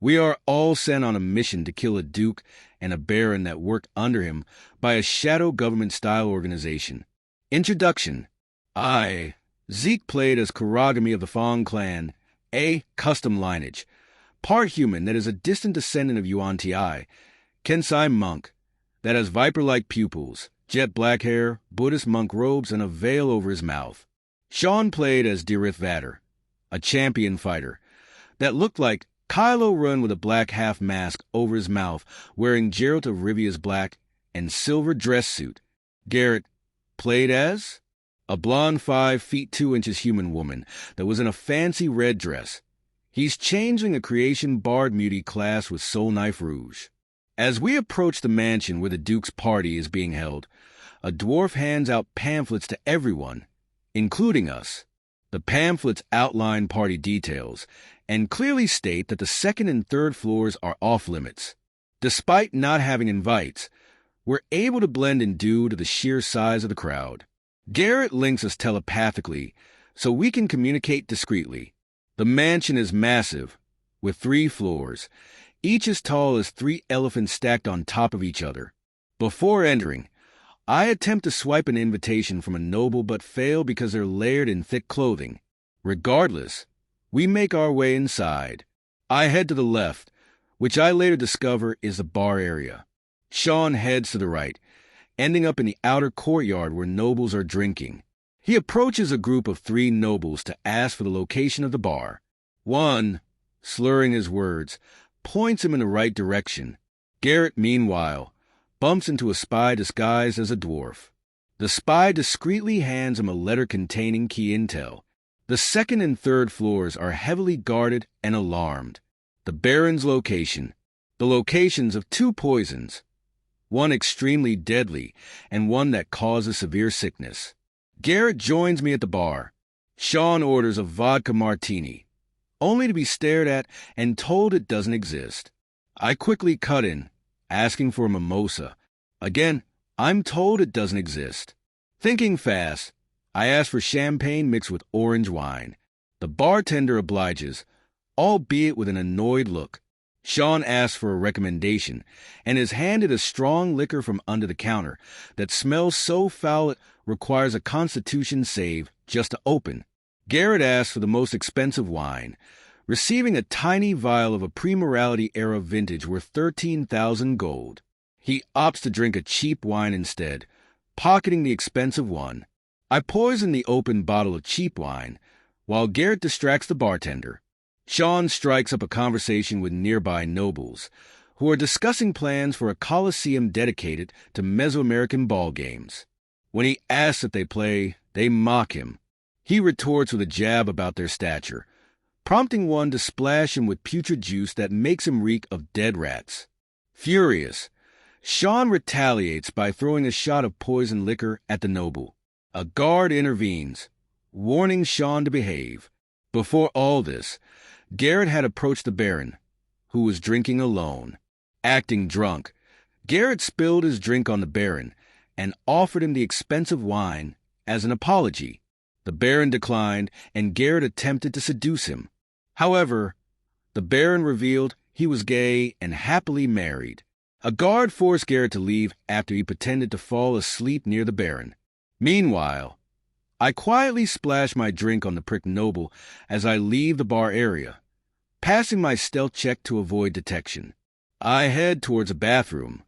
We are all sent on a mission to kill a duke and a baron that worked under him by a shadow government-style organization. Introduction. I, Zeke, played as Kurogami of the Fang clan, a custom lineage, part human that is a distant descendant of Yuan-ti, Kensai monk, that has viper-like pupils, jet black hair, Buddhist monk robes, and a veil over his mouth. Sean played as Derith Vadir, a champion fighter, that looked like Kylo Ren with a black half mask over his mouth, wearing Geralt of Rivia's black and silver dress suit. Garrett played as a blonde 5 feet 2 inches human woman that was in a fancy red dress. He's changeling a creation bard muti class with soulknife rouge. As we approach the mansion where the Duke's party is being held, a dwarf hands out pamphlets to everyone, including us. The pamphlets outline party details and clearly state that the second and third floors are off-limits. Despite not having invites, we're able to blend in due to the sheer size of the crowd. Garrett links us telepathically so we can communicate discreetly. The mansion is massive, with 3 floors, each as tall as 3 elephants stacked on top of each other. Before entering, I attempt to swipe an invitation from a noble but fail because they're layered in thick clothing. Regardless, we make our way inside. I head to the left, which I later discover is the bar area. Sean heads to the right, ending up in the outer courtyard where nobles are drinking. He approaches a group of 3 nobles to ask for the location of the bar. One, slurring his words, points him in the right direction. Garrett, meanwhile, bumps into a spy disguised as a dwarf. The spy discreetly hands him a letter containing key intel. The second and third floors are heavily guarded and alarmed. The Baron's location. The locations of 2 poisons, one extremely deadly and one that causes severe sickness. Garrett joins me at the bar. Sean orders a vodka martini, only to be stared at and told it doesn't exist. I quickly cut in, asking for a mimosa. Again, I'm told it doesn't exist. Thinking fast, I ask for champagne mixed with orange wine. The bartender obliges, albeit with an annoyed look. Sean asks for a recommendation and is handed a strong liquor from under the counter that smells so foul it requires a constitution save just to open. Garrett asks for the most expensive wine, receiving a tiny vial of a pre-morality era vintage worth 13,000 gold. He opts to drink a cheap wine instead, pocketing the expensive one. I poison the open bottle of cheap wine, while Garrett distracts the bartender. Sean strikes up a conversation with nearby nobles, who are discussing plans for a coliseum dedicated to Mesoamerican ball games. When he asks if they play, they mock him. He retorts with a jab about their stature, prompting one to splash him with putrid juice that makes him reek of dead rats. Furious, Sean retaliates by throwing a shot of poisoned liquor at the noble. A guard intervenes, warning Sean to behave. Before all this, Garrett had approached the Baron, who was drinking alone. Acting drunk, Garrett spilled his drink on the Baron and offered him the expensive wine as an apology. The Baron declined, and Garrett attempted to seduce him. However, the Baron revealed he was gay and happily married. A guard forced Garrett to leave after he pretended to fall asleep near the Baron. Meanwhile, I quietly splash my drink on the prick noble as I leave the bar area, passing my stealth check to avoid detection. I head towards a bathroom,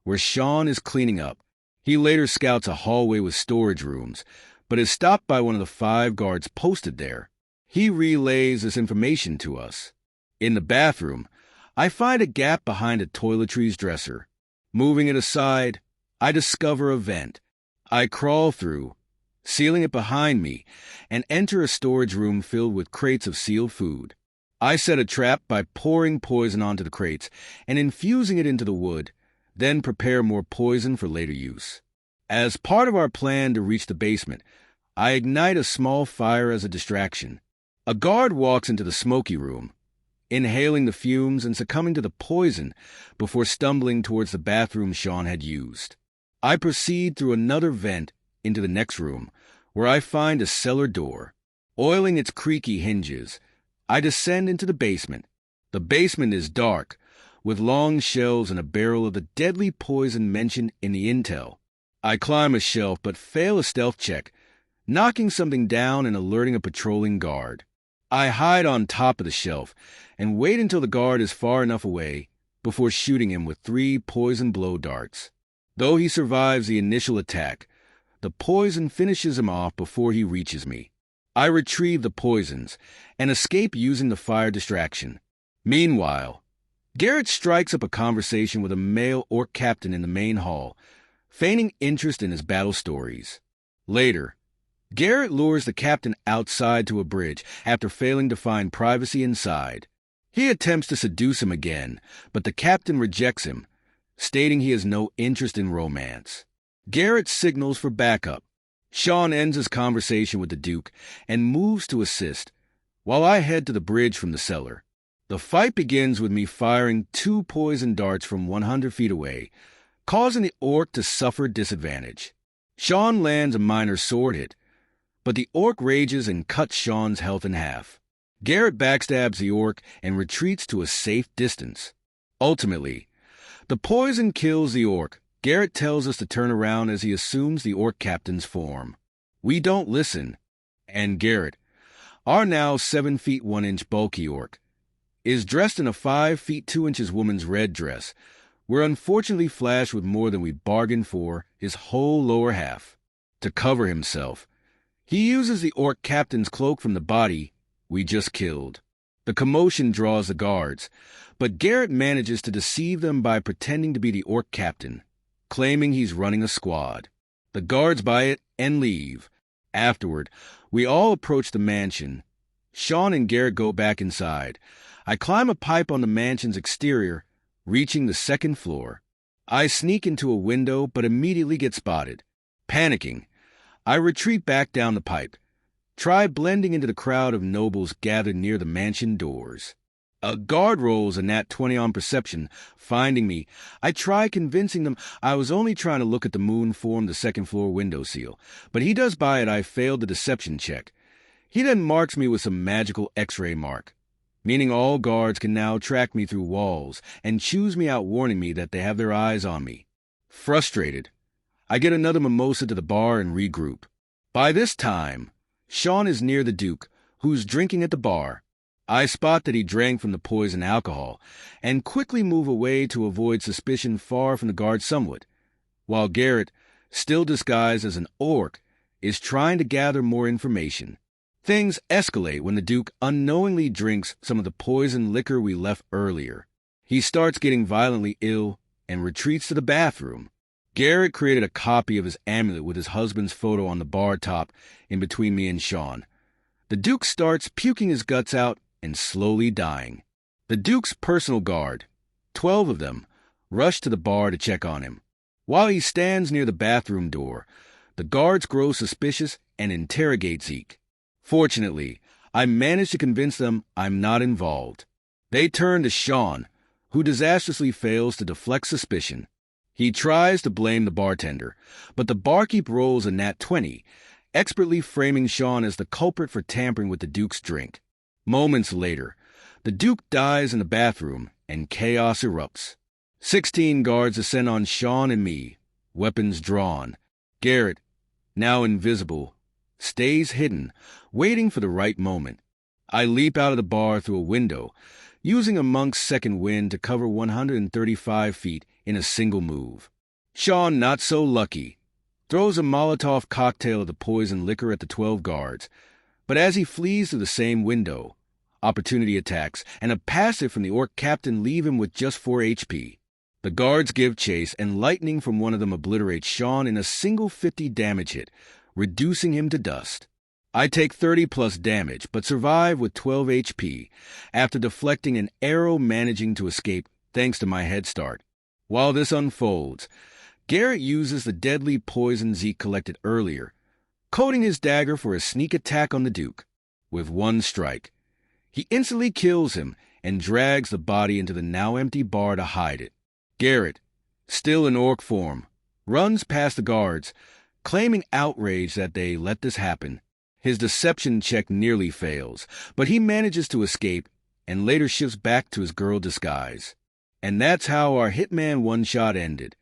where Sean is cleaning up. He later scouts a hallway with storage rooms, but is stopped by one of the 5 guards posted there. He relays this information to us. In the bathroom, I find a gap behind a toiletries dresser. Moving it aside, I discover a vent. I crawl through, sealing it behind me, and enter a storage room filled with crates of sealed food. I set a trap by pouring poison onto the crates and infusing it into the wood, then prepare more poison for later use. As part of our plan to reach the basement, I ignite a small fire as a distraction. A guard walks into the smoky room, inhaling the fumes and succumbing to the poison before stumbling towards the bathroom Sean had used. I proceed through another vent into the next room, where I find a cellar door. Oiling its creaky hinges, I descend into the basement. The The basement is dark, with long shelves and a barrel of the deadly poison mentioned in the intel. I climb a shelf but fail a stealth check, knocking something down and alerting a patrolling guard. I hide on top of the shelf and wait until the guard is far enough away before shooting him with 3 poison blow darts. Though he survives the initial attack, the poison finishes him off before he reaches me. I retrieve the poisons and escape using the fire distraction. Meanwhile, Garrett strikes up a conversation with a male orc captain in the main hall, feigning interest in his battle stories. Later, Garrett lures the captain outside to a bridge after failing to find privacy inside. He attempts to seduce him again, but the captain rejects him, stating he has no interest in romance. Garrett signals for backup. Sean ends his conversation with the Duke and moves to assist, while I head to the bridge from the cellar. The fight begins with me firing 2 poison darts from 100 feet away, causing the orc to suffer disadvantage. Sean lands a minor sword hit, but the orc rages and cuts Sean's health in half. Garrett backstabs the orc and retreats to a safe distance. Ultimately, the poison kills the orc. Garrett tells us to turn around as he assumes the orc captain's form. We don't listen, and Garrett, our now 7 feet 1 inch bulky orc, is dressed in a 5 feet 2 inches woman's red dress. We're unfortunately flashed with more than we bargained for, his whole lower half. To cover himself, he uses the orc captain's cloak from the body we just killed. The commotion draws the guards, but Garrett manages to deceive them by pretending to be the orc captain, claiming he's running a squad. The guards buy it and leave. Afterward, we all approach the mansion. Sean and Garrett go back inside. I climb a pipe on the mansion's exterior, reaching the 2nd floor. I sneak into a window but immediately get spotted. Panicking, I retreat back down the pipe. Try blending into the crowd of nobles gathered near the mansion doors. A guard rolls a nat 20 on perception. Finding me, I try convincing them I was only trying to look at the moon form the 2nd floor window seal, but he does buy it I failed the deception check. He then marks me with some magical X-ray mark, meaning all guards can now track me through walls and choose me out, warning me that they have their eyes on me. Frustrated, I get another mimosa to the bar and regroup. By this time, Sean is near the Duke, who's drinking at the bar. I spot that he drank from the poison alcohol and quickly move away to avoid suspicion far from the guard somewhat, while Garrett, still disguised as an orc, is trying to gather more information. Things escalate when the Duke unknowingly drinks some of the poison liquor we left earlier. He starts getting violently ill and retreats to the bathroom. Garrett created a copy of his amulet with his husband's photo on the bar top in between me and Sean. The Duke starts puking his guts out and slowly dying. The Duke's personal guard, 12 of them, rush to the bar to check on him. While he stands near the bathroom door, the guards grow suspicious and interrogate Zeke. Fortunately, I manage to convince them I'm not involved. They turn to Sean, who disastrously fails to deflect suspicion. He tries to blame the bartender, but the barkeep rolls a nat 20, expertly framing Sean as the culprit for tampering with the Duke's drink. Moments later, the Duke dies in the bathroom and chaos erupts. 16 guards descend on Sean and me, weapons drawn. Garrett, now invisible, stays hidden, waiting for the right moment. I leap out of the bar through a window, using a monk's second wind to cover 135 feet in a single move. Sean, not so lucky, throws a Molotov cocktail of the poison liquor at the 12 guards, but as he flees through the same window, opportunity attacks and a passive from the orc captain leave him with just 4 HP. The guards give chase, and lightning from one of them obliterates Sean in a single 50 damage hit, reducing him to dust. I take 30 plus damage, but survive with 12 HP, after deflecting an arrow managing to escape thanks to my head start. While this unfolds, Garrett uses the deadly poison Zeke collected earlier, coating his dagger for a sneak attack on the Duke. With one strike, he instantly kills him and drags the body into the now empty bar to hide it. Garrett, still in orc form, runs past the guards, claiming outrage that they let this happen. His deception check nearly fails, but he manages to escape and later shifts back to his girl disguise. And that's how our Hitman one-shot ended.